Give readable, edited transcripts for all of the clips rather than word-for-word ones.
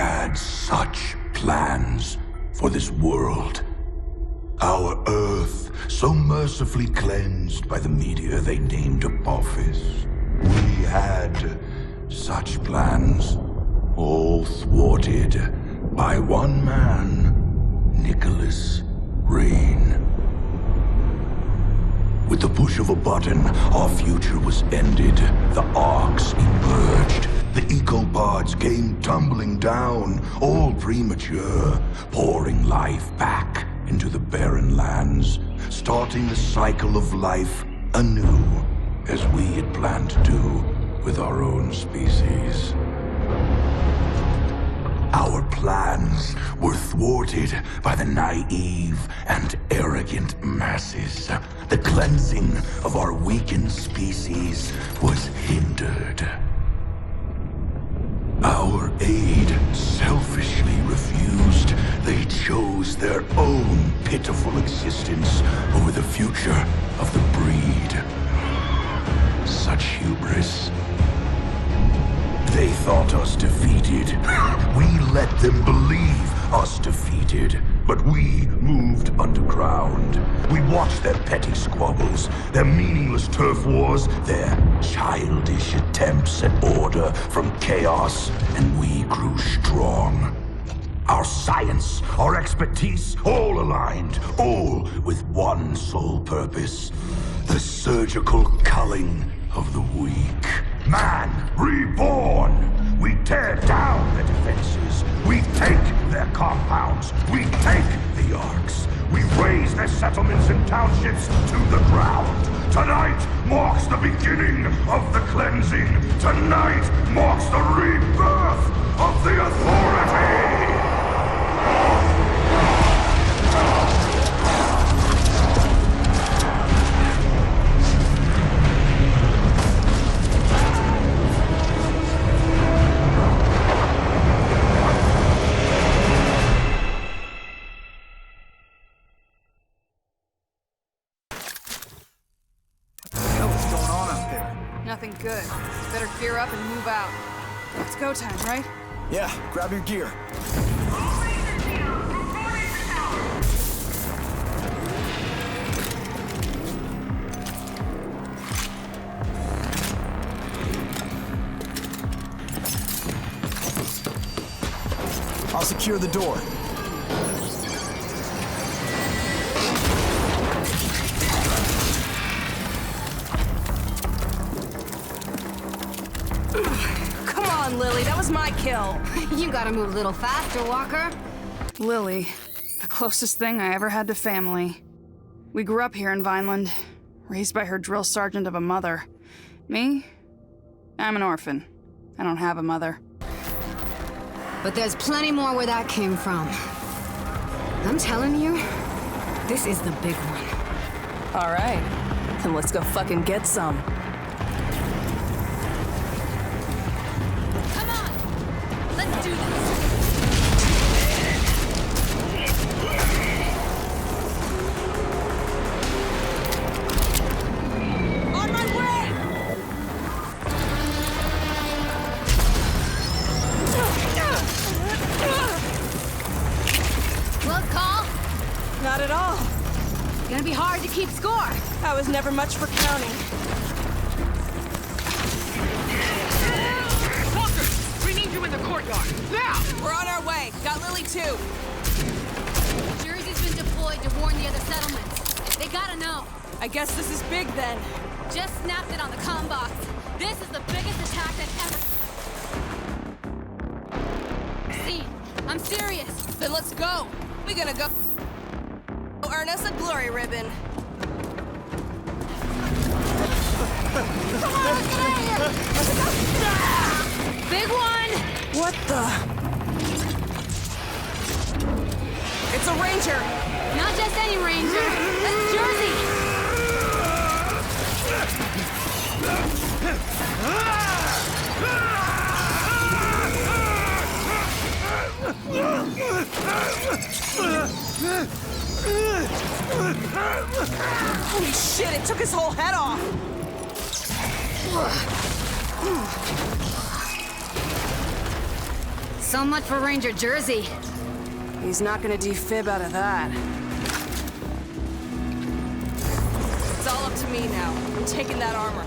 had such plans for this world. Our Earth, so mercifully cleansed by the meteor they named Apophis. We had such plans, all thwarted by one man, Nicholas Rain. With the push of a button, our future was ended. The arcs emerged. The ecopods came tumbling down, all premature, pouring life back into the barren lands, starting the cycle of life anew, as we had planned to do with our own species. Our plans were thwarted by the naive and arrogant masses. The cleansing of our weakened species was hindered. Our aid selfishly refused. They chose their own pitiful existence over the future of the breed. Such hubris. They thought us defeated. We let them believe us defeated. But we moved underground. We watched their petty squabbles, their meaningless turf wars, their childish attempts at order from chaos, and we grew strong. Our science, our expertise, all aligned, all with one sole purpose: the surgical culling of the weak. Man reborn! We tear down their defenses. We take their compounds. We take the arcs. We raise their settlements and townships to the ground. Tonight marks the beginning of the cleansing. Tonight marks the rebirth of the Authority! Nothing good. Better gear up and move out. It's go time, right? Yeah, grab your gear. I'll secure the door. Lily, that was my kill. You gotta move a little faster, Walker. Lily, the closest thing I ever had to family. We grew up here in Vineland, raised by her drill sergeant of a mother. Me? I'm an orphan. I don't have a mother. But there's plenty more where that came from. I'm telling you, this is the big one. All right, then let's go fucking get some. Let's do this! On my way! Close call? Not at all. Gonna be hard to keep score. I was never much for counting. In the courtyard. Now! We're on our way. Got Lily too. Jersey's been deployed to warn the other settlements. They gotta know. I guess this is big then. Just snapped it on the comm box. This is the biggest attack that ever... See, I'm serious. Then let's go. We gonna go earn us a glory ribbon. Come on, let's get out of here! Let's go! Big one! What the? It's a ranger! Not just any ranger. That's Jersey! Holy shit, it took his whole head off! So much for Ranger Jersey. He's not gonna defib out of that. It's all up to me now. I'm taking that armor.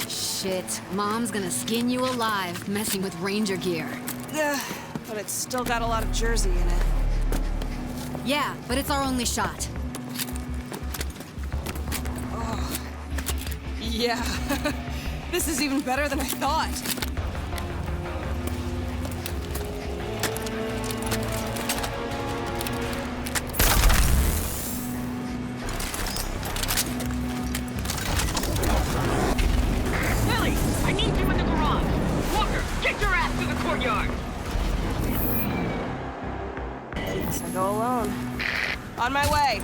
Shit, Mom's gonna skin you alive messing with Ranger gear. Ugh, but it's still got a lot of Jersey in it. Yeah, but it's our only shot. Yeah. This is even better than I thought. Lily, I need you in the garage. Walker, get your ass to the courtyard. Guess I go alone. On my way.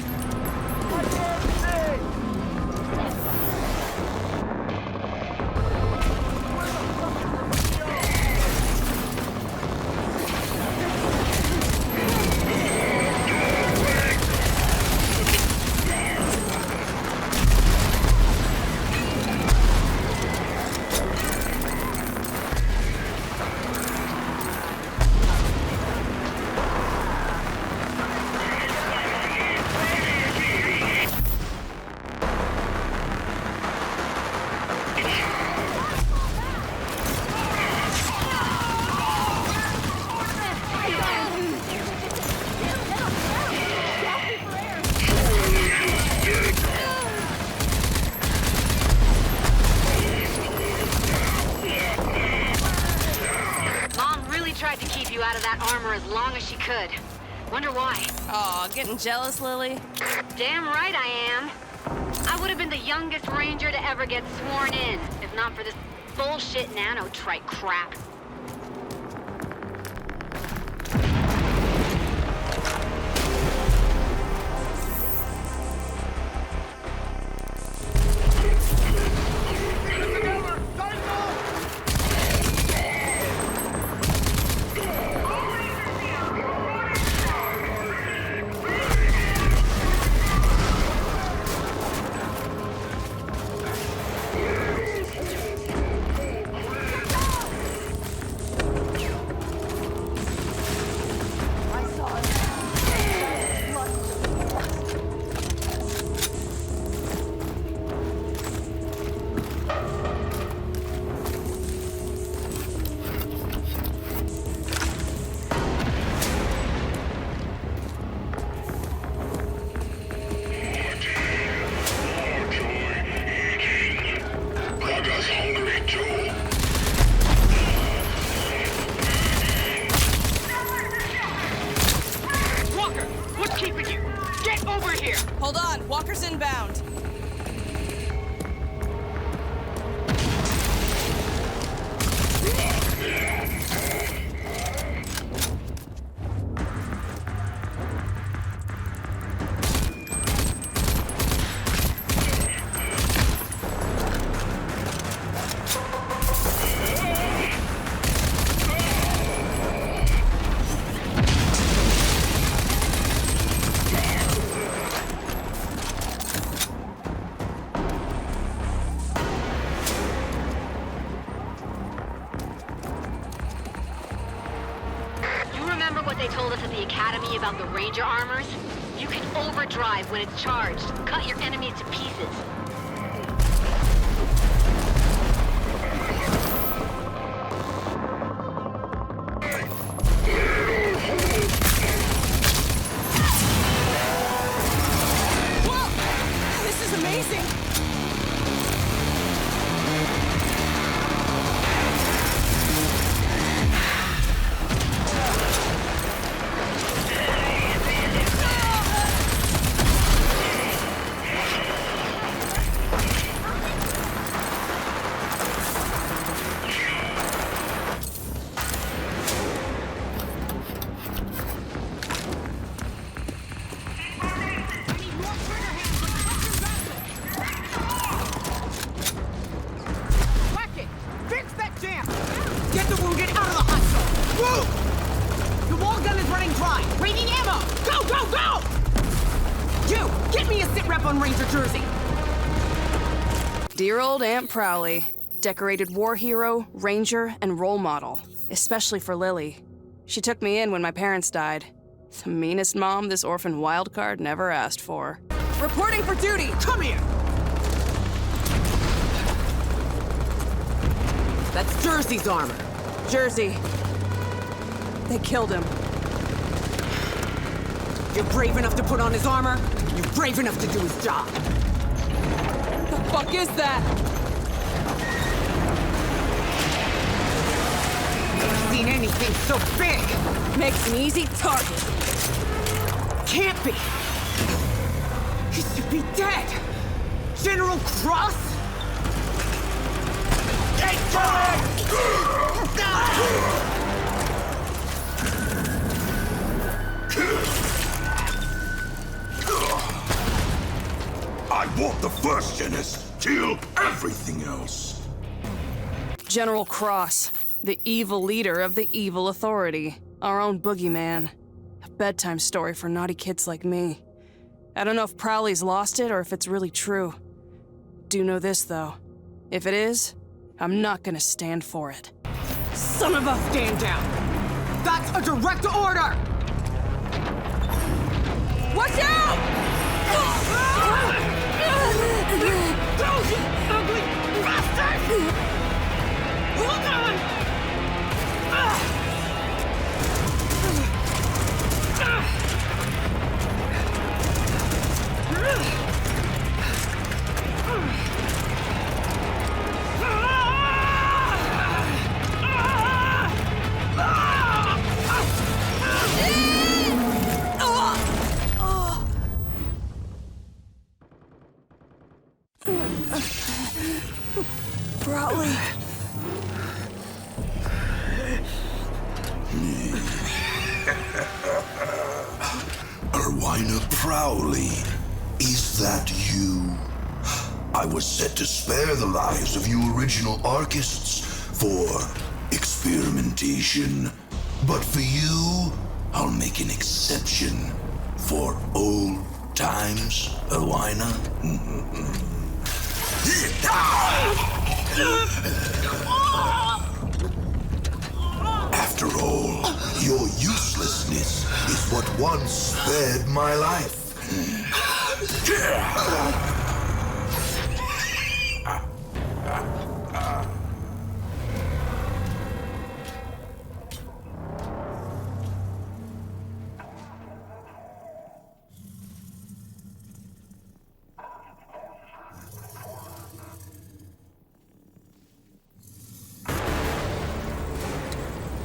Tried to keep you out of that armor as long as she could. Wonder why. Aw, getting jealous, Lily? Damn right I am. I would have been the youngest ranger to ever get sworn in, if not for this bullshit nanotrite crap. Hold on, Walker's inbound. What they told us at the Academy about the Ranger armors? You can overdrive when it's charged, cut your enemies to pieces. Whoa! This is amazing! Get the wounded out of the hospital! Move! The wall gun is running dry! Raining ammo! Go, go, go! You, get me a sit rep on Ranger Jersey! Dear old Aunt Prowley. Decorated war hero, ranger, and role model. Especially for Lily. She took me in when my parents died. The meanest mom this orphan wildcard never asked for. Reporting for duty! Come here! That's Jersey's armor. Jersey. They killed him. You're brave enough to put on his armor? You're brave enough to do his job. The fuck is that? Never seen anything so big! Makes an easy target. Can't be! He should be dead! General Cross? Get I want the first Genis. Kill everything else. General Cross, the evil leader of the evil authority. Our own boogeyman. A bedtime story for naughty kids like me. I don't know if Prowley's lost it or if it's really true. Do know this, though. If it is, I'm not gonna stand for it. Son of a stand down! That's a direct order! Watch out! Go, you ugly bastard! Hold on! Prowley. Erwina Prowley, is that you? I was set to spare the lives of you original Archists for experimentation. But for you, I'll make an exception for old times, Erwina. After all, your uselessness is what once spared my life.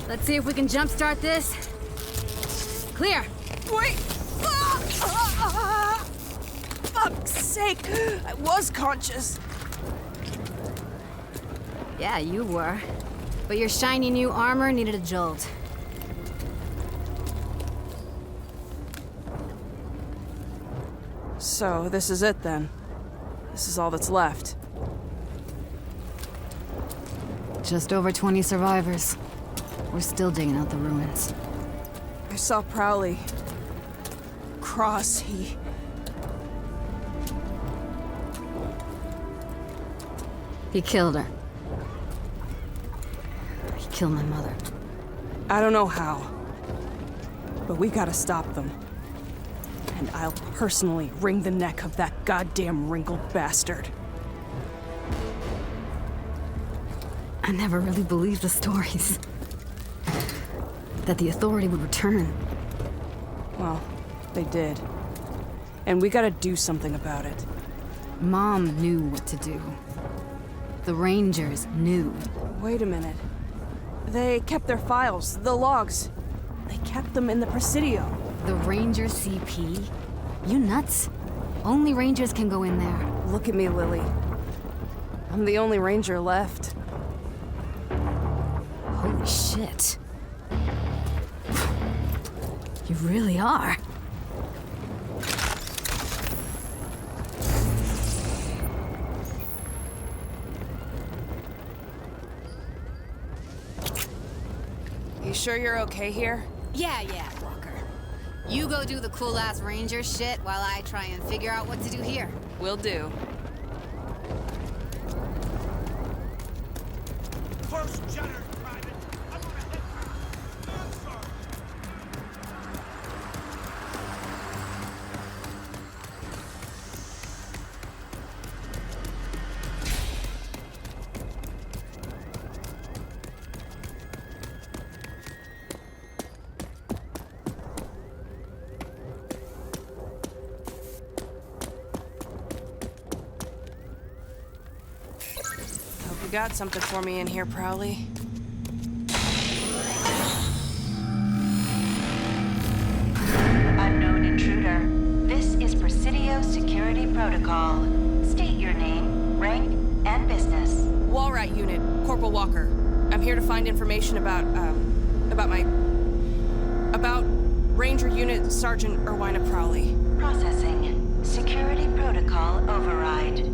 Let's see if we can jumpstart this. Clear. Wait! Fuck's sake! I was conscious. Yeah, you were. But your shiny new armor needed a jolt. So, this is it then. This is all that's left. Just over 20 survivors. We're still digging out the ruins. I saw Prowley. Cross, He killed her. He killed my mother. I don't know how. But we gotta stop them. And I'll personally wring the neck of that goddamn wrinkled bastard. I never really believed the stories. That the authority would return. Well, they did. And we gotta do something about it. Mom knew what to do. The Rangers knew. Wait a minute. They kept their files, the logs. They kept them in the Presidio. The Ranger CP? You nuts? Only Rangers can go in there. Look at me, Lily. I'm the only Ranger left. Holy shit. You really are. You sure you're okay here? Yeah, Walker. You go do the cool-ass Ranger shit while I try and figure out what to do here. Will do. close, Jenner, Private. I'm gonna hit her. I'm sorry. Hope you got something for me in here, Prowley. Unknown intruder. This is Presidio Security Protocol. State your name, rank, and business. Walrat Unit, Corporal Walker. I'm here to find information about Ranger Unit Sergeant Erwina Prowley. Processing. Security Protocol override.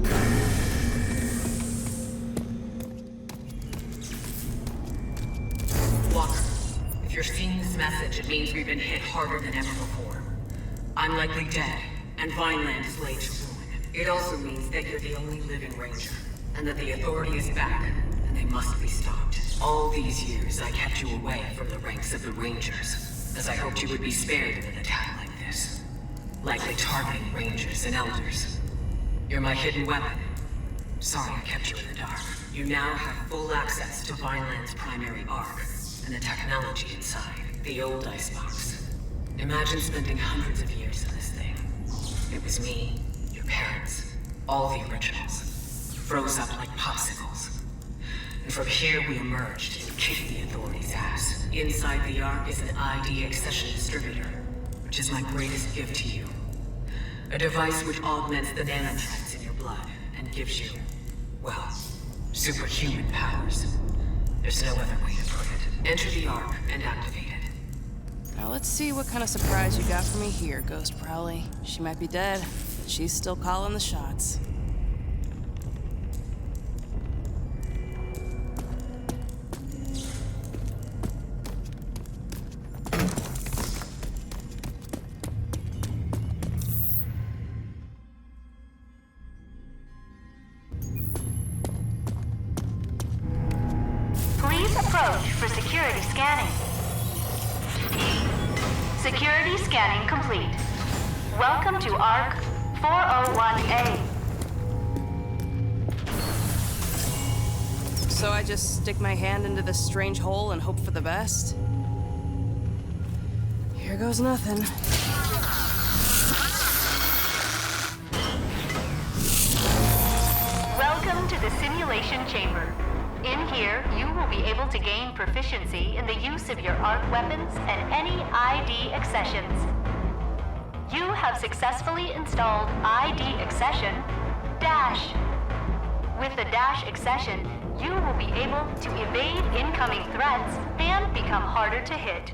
Walker, if you're seeing this message, it means we've been hit harder than ever before. I'm likely dead, and Vineland is laid to ruin. It also means that you're the only living Ranger, and that the Authority is back, and they must be stopped. All these years, I kept you away from the ranks of the Rangers, as I hoped you would be spared in an attack like this. Likely targeting Rangers and Elders. You're my hidden weapon. Sorry I kept you in the dark. You now have full access to Vineland's primary arc, and the technology inside, the old icebox. Imagine spending hundreds of years in this thing. It was me, your parents, all the originals, froze up like popsicles. And from here we emerged and kicked the Authority's ass. Inside the arc is an ID accession distributor, which is my greatest gift to you. A device which augments the nanotrends in your blood and gives you, well, superhuman powers. There's no other way to put it. Enter the arc and activate it. Now let's see what kind of surprise you got for me here, Ghost Prowley. She might be dead, but she's still calling the shots. Please approach for security scanning. Security scanning complete. Welcome to ARC 401A. So I just stick my hand into this strange hole and hope for the best? Here goes nothing. Welcome to the simulation chamber. In here, you will be able to gain proficiency in the use of your ARC weapons and any ID accessions. You have successfully installed ID accession Dash. With the Dash accession, you will be able to evade incoming threats and become harder to hit.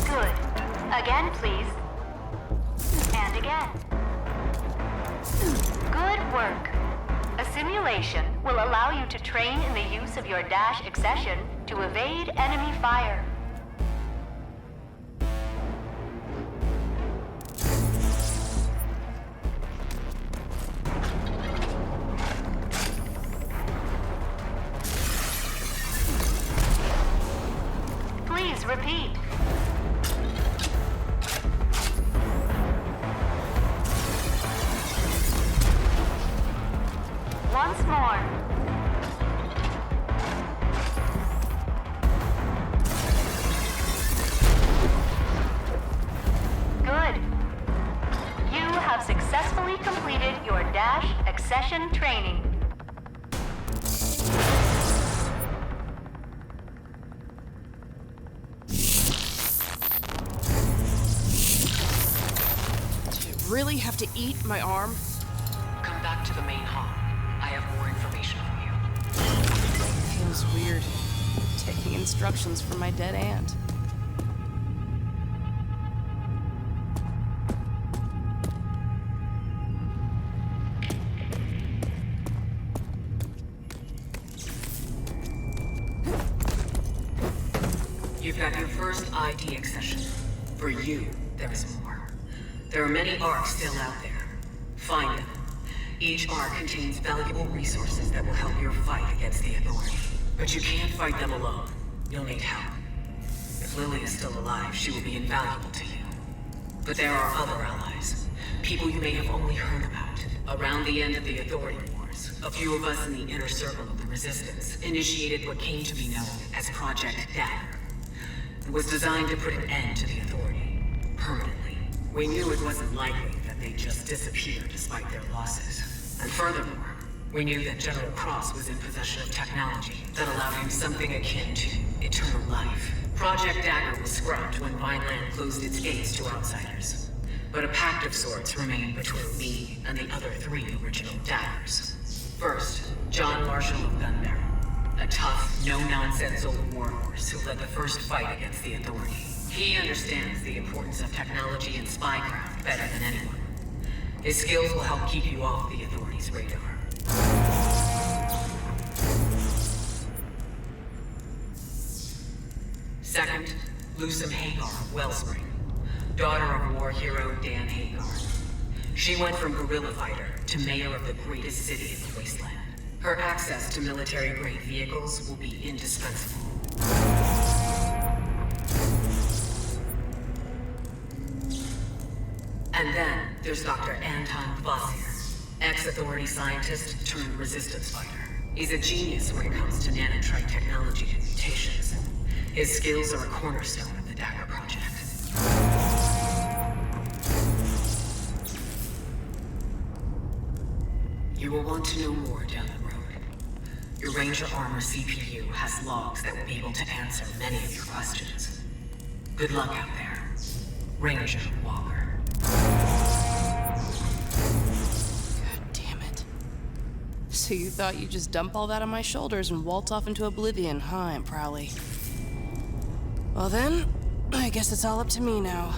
Good. Again, please. And again. Good work. A simulation will allow you to train in the use of your Dash accession to evade enemy fire. Please repeat. Once more. Good. You have successfully completed your Dash accession training. Did it really have to eat my arm? Come back to the main hall. I have more information for you. Feels weird. Taking instructions from my dead aunt. You've got your first ID accession. For you, there is more. There are many arcs still out there. Find them. Each arc contains valuable resources that will help your fight against the Authority. But you can't fight them alone. You'll need help. If Lily is still alive, she will be invaluable to you. But there are other allies. People you may have only heard about. Around the end of the Authority Wars, a few of us in the inner circle of the Resistance initiated what came to be known as Project Dagger. It was designed to put an end to the Authority. Permanently. We knew it wasn't likely that they'd just disappear despite their losses. And furthermore, we knew that General Cross was in possession of technology that allowed him something akin to eternal life. Project Dagger was scrapped when Vineland closed its gates to outsiders. But a pact of sorts remained between me and the other 3 original Daggers. First, John Marshall of Gunbarrel, a tough, no-nonsense old warhorse who led the first fight against the Authority. He understands the importance of technology and spycraft better than anyone. His skills will help keep you off the Authority's radar. Second, Lucem Hagar of Wellspring, daughter of war hero Dan Hagar. She went from guerrilla fighter to mayor of the greatest city in the wasteland. Her access to military-grade vehicles will be indispensable. And then there's Dr. Anton Kvasir, ex-Authority scientist turned resistance fighter. He's a genius when it comes to nanotrite technology and mutations. His skills are a cornerstone of the Dagger Project. You will want to know more down the road. Your Ranger Armor CPU has logs that will be able to answer many of your questions. Good luck out there, Ranger Walker. God damn it. So you thought you'd just dump all that on my shoulders and waltz off into oblivion, huh, Aunt Prowley? Well then, I guess it's all up to me now.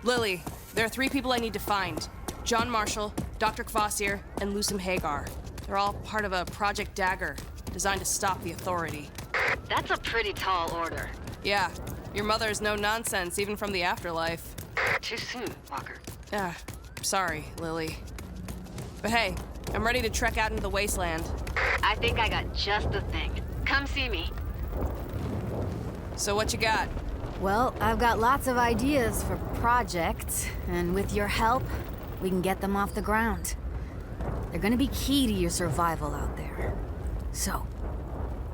Lily, there are 3 people I need to find. John Marshall, Dr. Kvasir, and Lucem Hagar. They're all part of a Project Dagger, designed to stop the Authority. That's a pretty tall order. Yeah, your mother is no nonsense, even from the afterlife. Too soon, Walker. Ah, sorry, Lily. But hey, I'm ready to trek out into the wasteland. I think I got just the thing. Come see me. So what you got? Well, I've got lots of ideas for projects, and with your help, we can get them off the ground. They're gonna be key to your survival out there. So,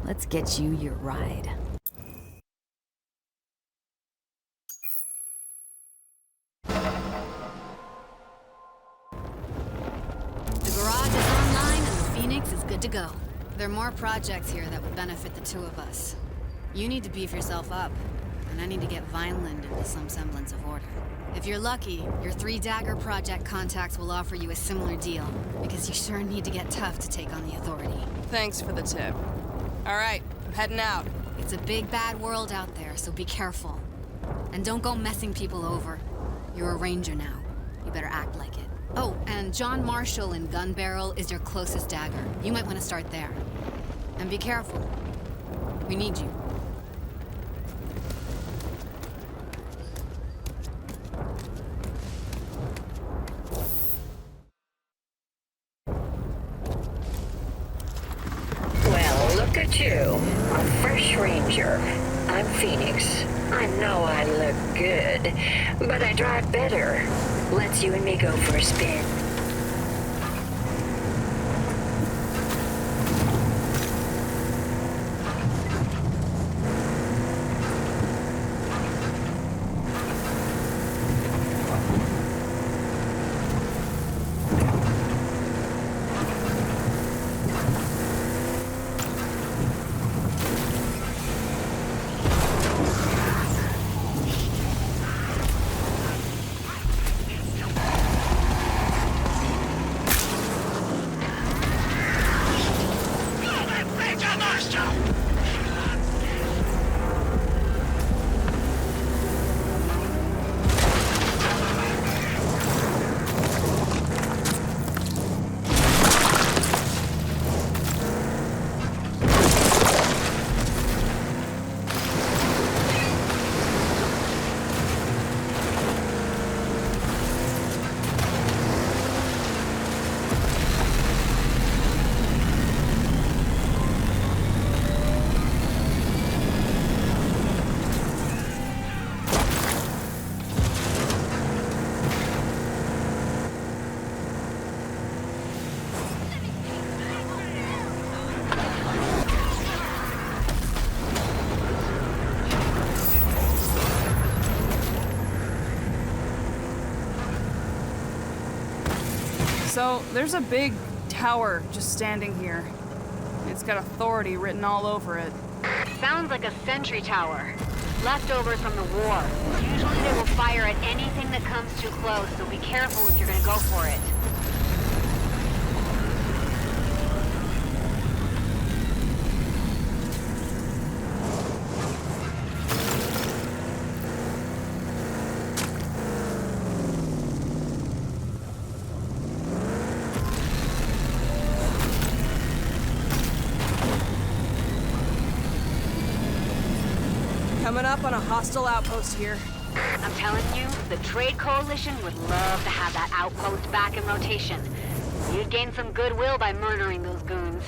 let's get you your ride. The garage is online and the Phoenix is good to go. There are more projects here that would benefit the 2 of us. You need to beef yourself up, and I need to get Vineland into some semblance of order. If you're lucky, your 3 Dagger Project contacts will offer you a similar deal, because you sure need to get tough to take on the Authority. Thanks for the tip. All right, I'm heading out. It's a big bad world out there, so be careful. And don't go messing people over. You're a Ranger now. You better act like it. Oh, and John Marshall in Gunbarrel is your closest Dagger. You might want to start there. And be careful. We need you. Well, look at you. A fresh Ranger. I'm Phoenix. I know I look good, but I drive better. Let's you and me go for a spin. So, there's a big tower just standing here. It's got authority written all over it. Sounds like a sentry tower. Leftovers from the war. Usually they will fire at anything that comes too close, so be careful if you're gonna go for it. Coming up on a hostile outpost here. I'm telling you, the Trade Coalition would love to have that outpost back in rotation. You'd gain some goodwill by murdering those goons.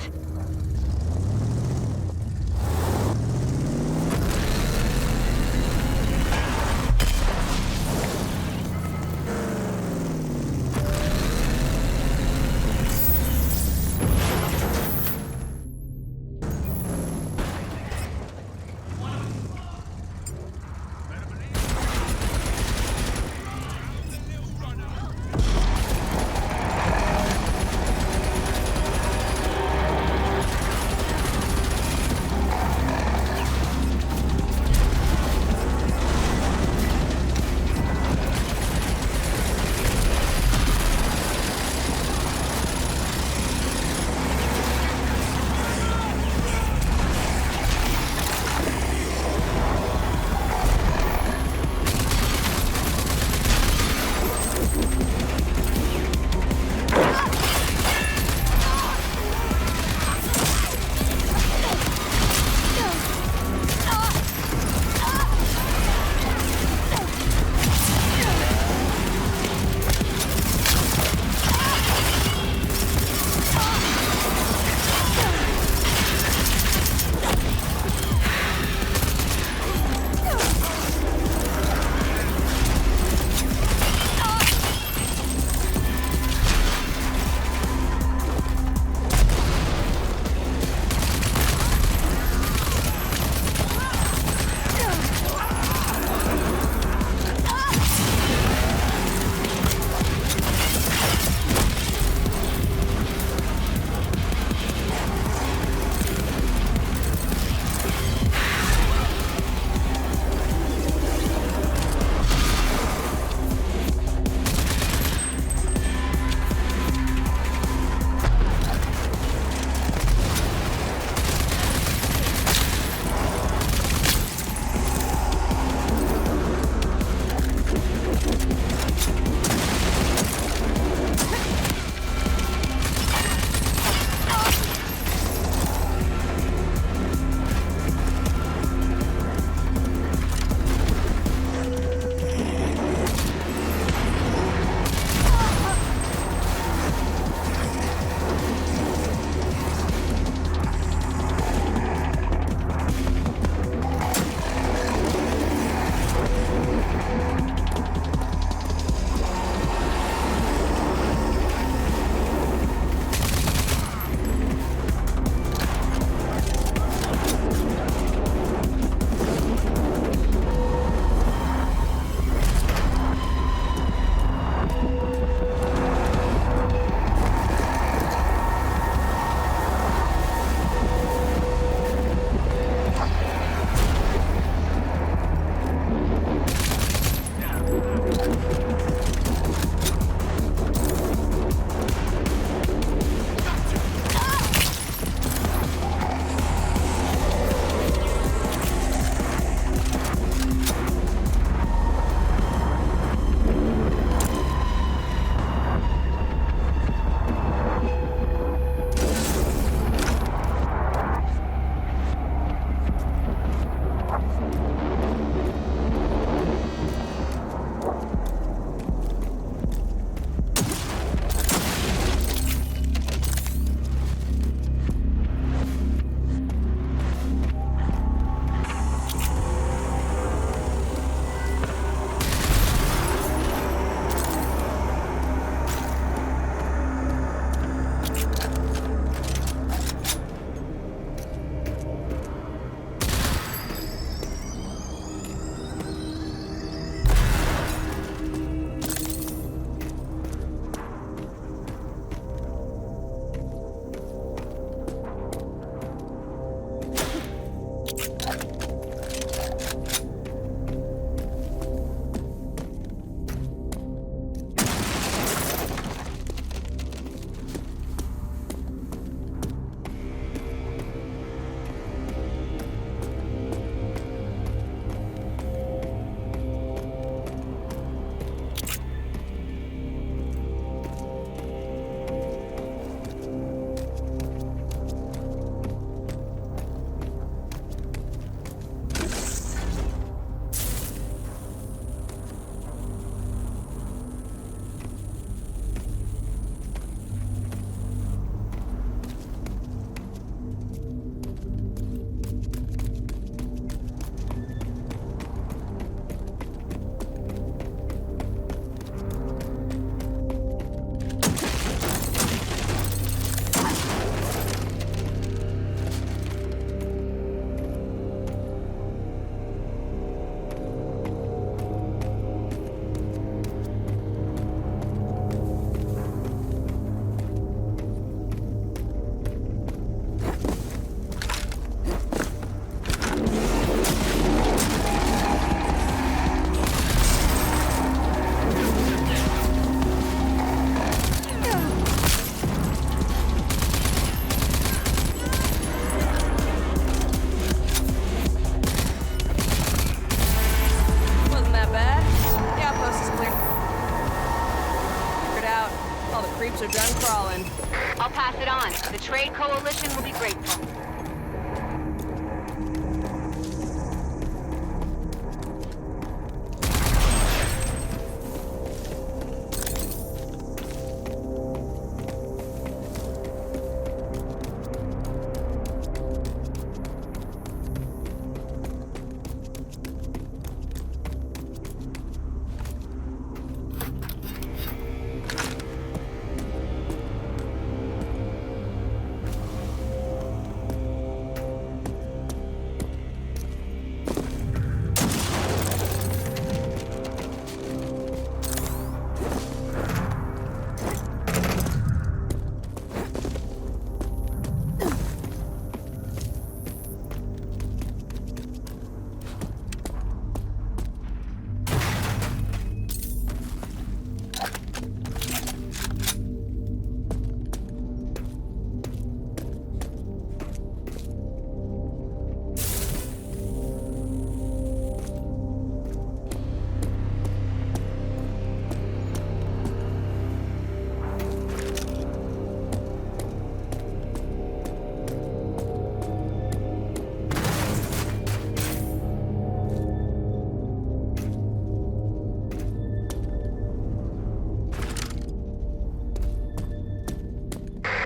Trade Coalition will be grateful.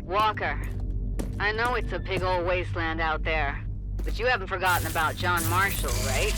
Walker, I know it's a big old wasteland out there, but you haven't forgotten about John Marshall, right?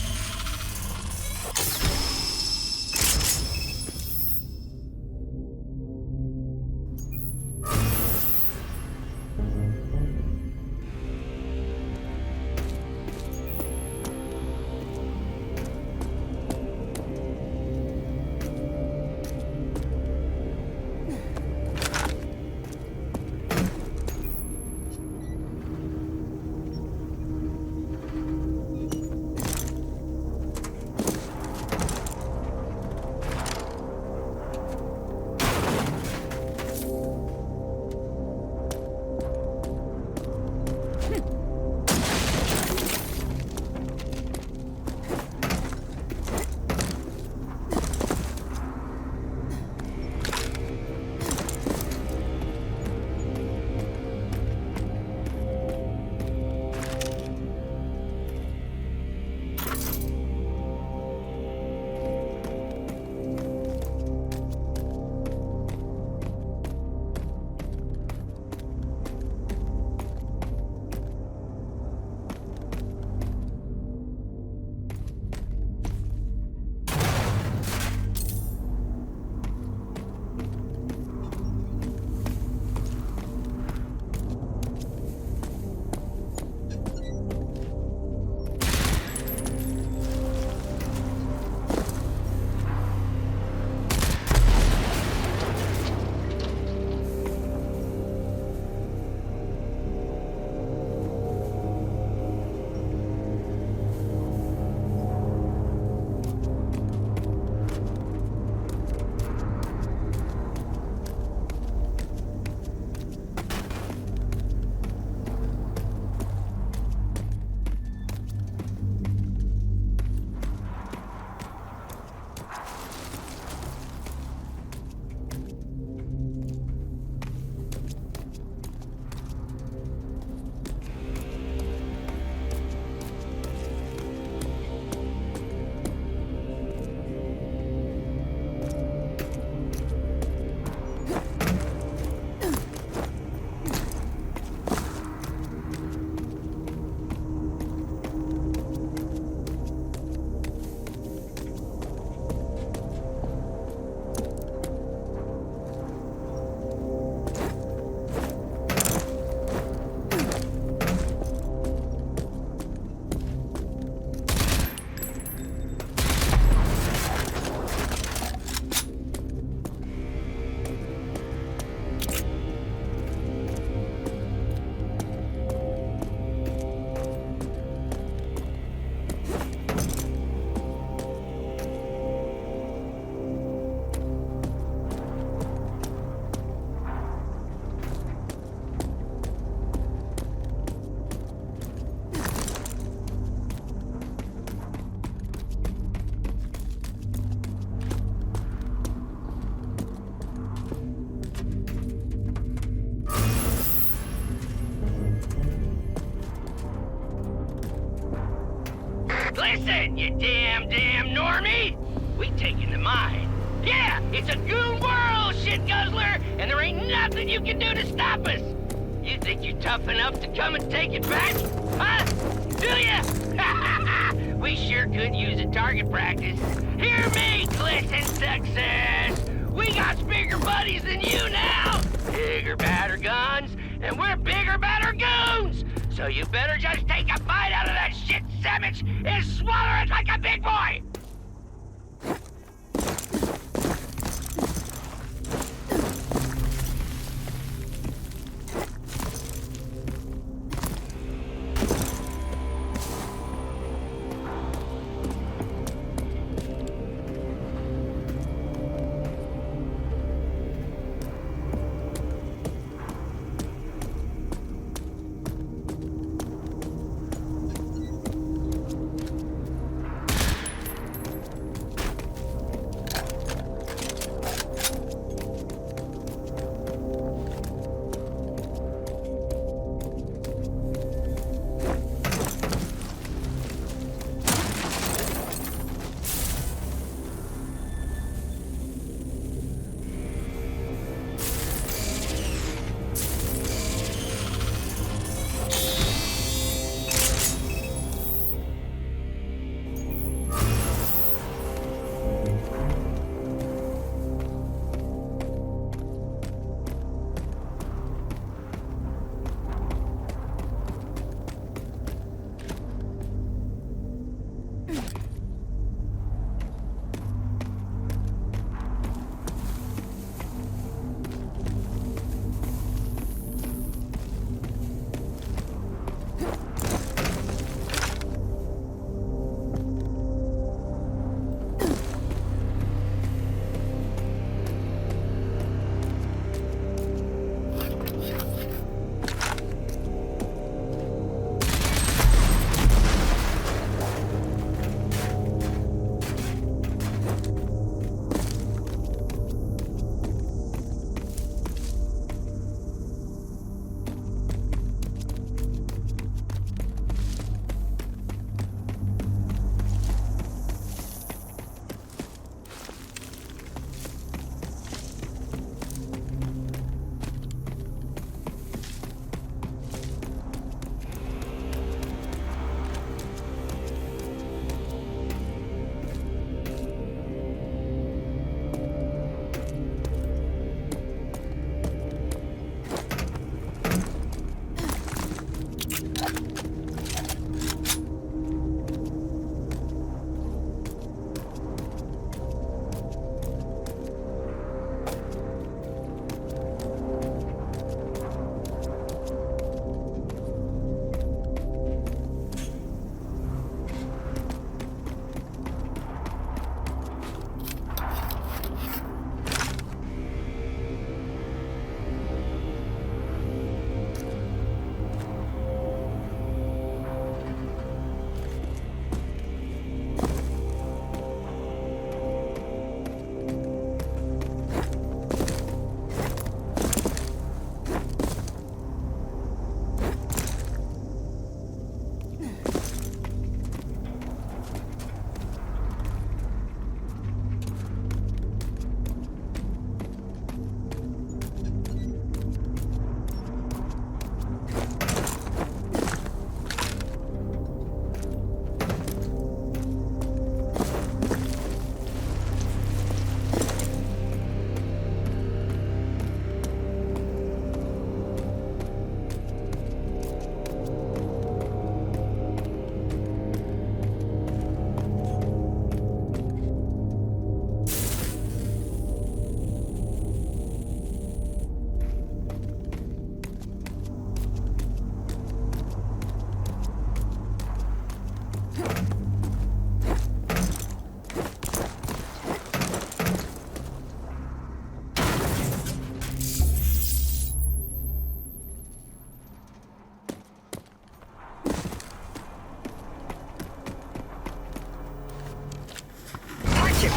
Listen, you damn normie! We taking the mine. Yeah, it's a goon world, shit guzzler, and there ain't nothing you can do to stop us. You think you're tough enough to come and take it back? Huh? Do ya? We sure could use a target practice. Hear me, glisten success! We got bigger buddies than you now! Bigger, badder guns, and we're bigger, badder goons! So you better just take a bite out of that shit sandwich and swallow it like a big boy!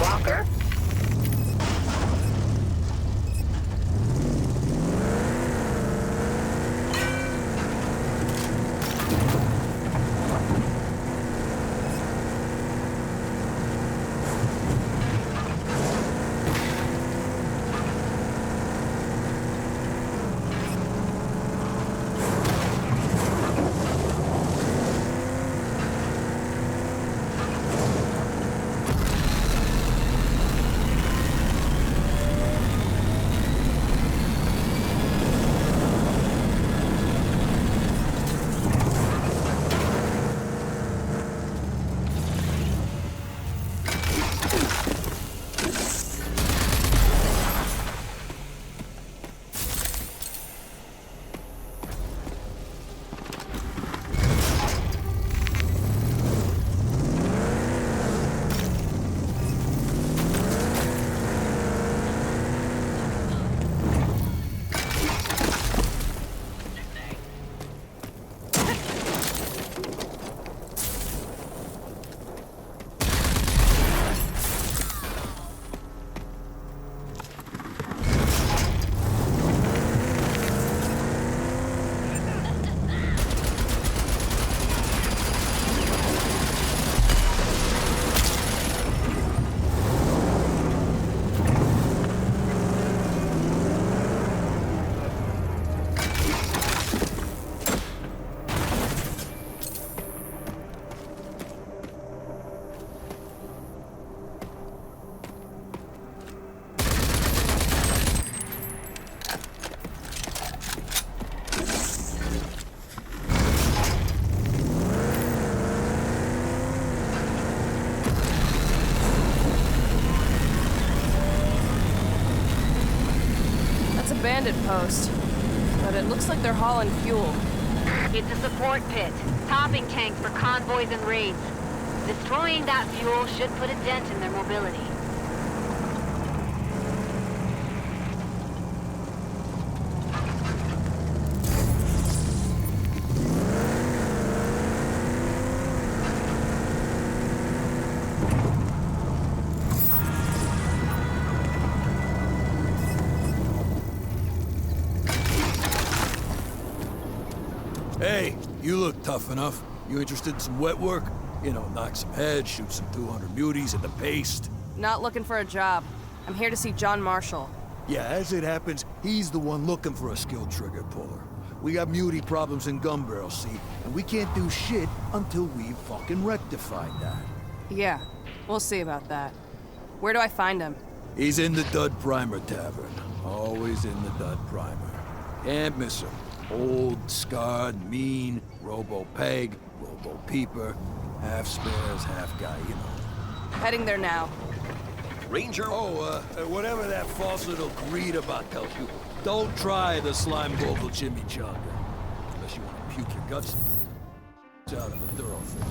Walker. commanded post, but it looks like they're hauling fuel. It's a support pit. Topping tanks for convoys and raids. Destroying that fuel should put a dent in their mobility. Hey, you look tough enough. You interested in some wet work? You know, knock some heads, shoot some 200 muties at the paste. Not looking for a job. I'm here to see John Marshall. Yeah, as it happens, he's the one looking for a skilled trigger puller. We got muty problems in Gun Barrel, see? And we can't do shit until we've fucking rectified that. Yeah, we'll see about that. Where do I find him? He's in the Dud Primer Tavern. Always in the Dud Primer. Can't miss him. Old, scarred, mean, robo-peg, robo-peeper, half spares, half guy, you know. Heading there now. Ranger? Oh, whatever that false little greed about tells you, don't try the slime vocal chimichanga. Unless you want to puke your guts out of a thoroughfare.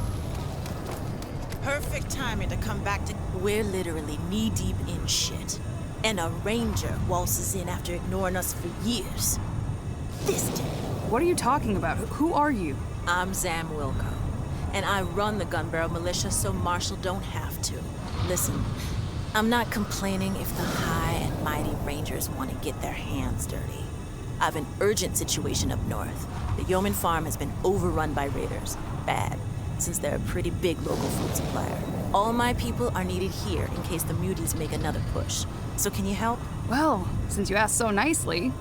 Perfect timing to come back to... We're literally knee-deep in shit. And a ranger waltzes in after ignoring us for years. This day. What are you talking about? Who are you? I'm Zam Wilco, and I run the Gun Barrel Militia so Marshall don't have to. Listen, I'm not complaining if the high and mighty rangers want to get their hands dirty. I've an urgent situation up north. The Yeoman Farm has been overrun by raiders. Bad, since they're a pretty big local food supplier. All my people are needed here in case the muties make another push. So can you help? Well, since you asked so nicely.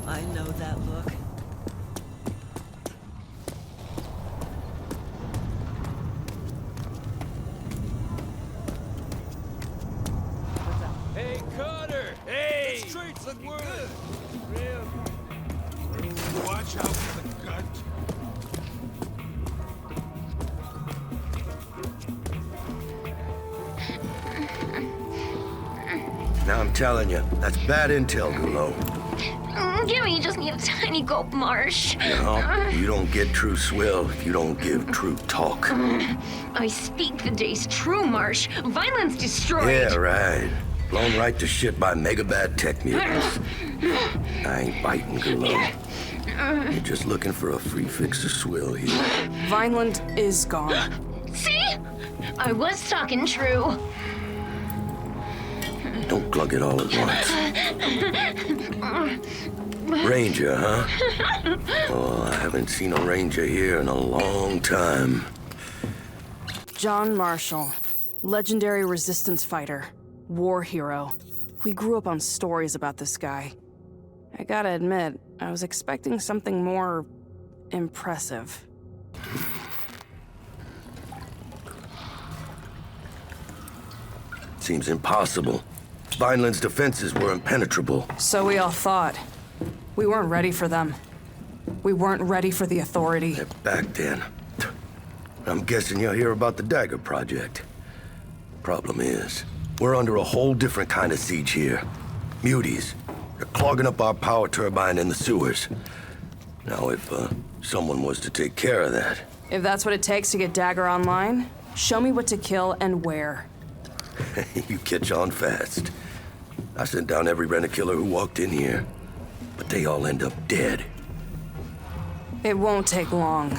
I know that look. Hey, Carter! Hey! The streets look good! Watch out for the gut. Now I'm telling you, that's bad intel, Gulo. Gimme, you just need a tiny gulp, Marsh. No, you don't get true swill if you don't give true talk. I speak the day's true, Marsh. Violence destroyed. Yeah, right. Blown right to shit by mega bad tech mutants. I ain't biting, Gulo. You're just looking for a free fix of swill here. Vineland is gone. See? I was talking true. Don't glug it all at once. Ranger, huh? Oh, I haven't seen a ranger here in a long time. John Marshall, legendary resistance fighter, war hero. We grew up on stories about this guy. I gotta admit, I was expecting something more impressive. Seems impossible. Vineland's defenses were impenetrable. So we all thought. We weren't ready for them. We weren't ready for the Authority. Back then. I'm guessing you'll hear about the Dagger Project. Problem is, we're under a whole different kind of siege here. Muties. They're clogging up our power turbine in the sewers. Now, if someone was to take care of that... If that's what it takes to get Dagger online, show me what to kill and where. You catch on fast. I sent down every rent-a-killer who walked in here, but they all end up dead. It won't take long.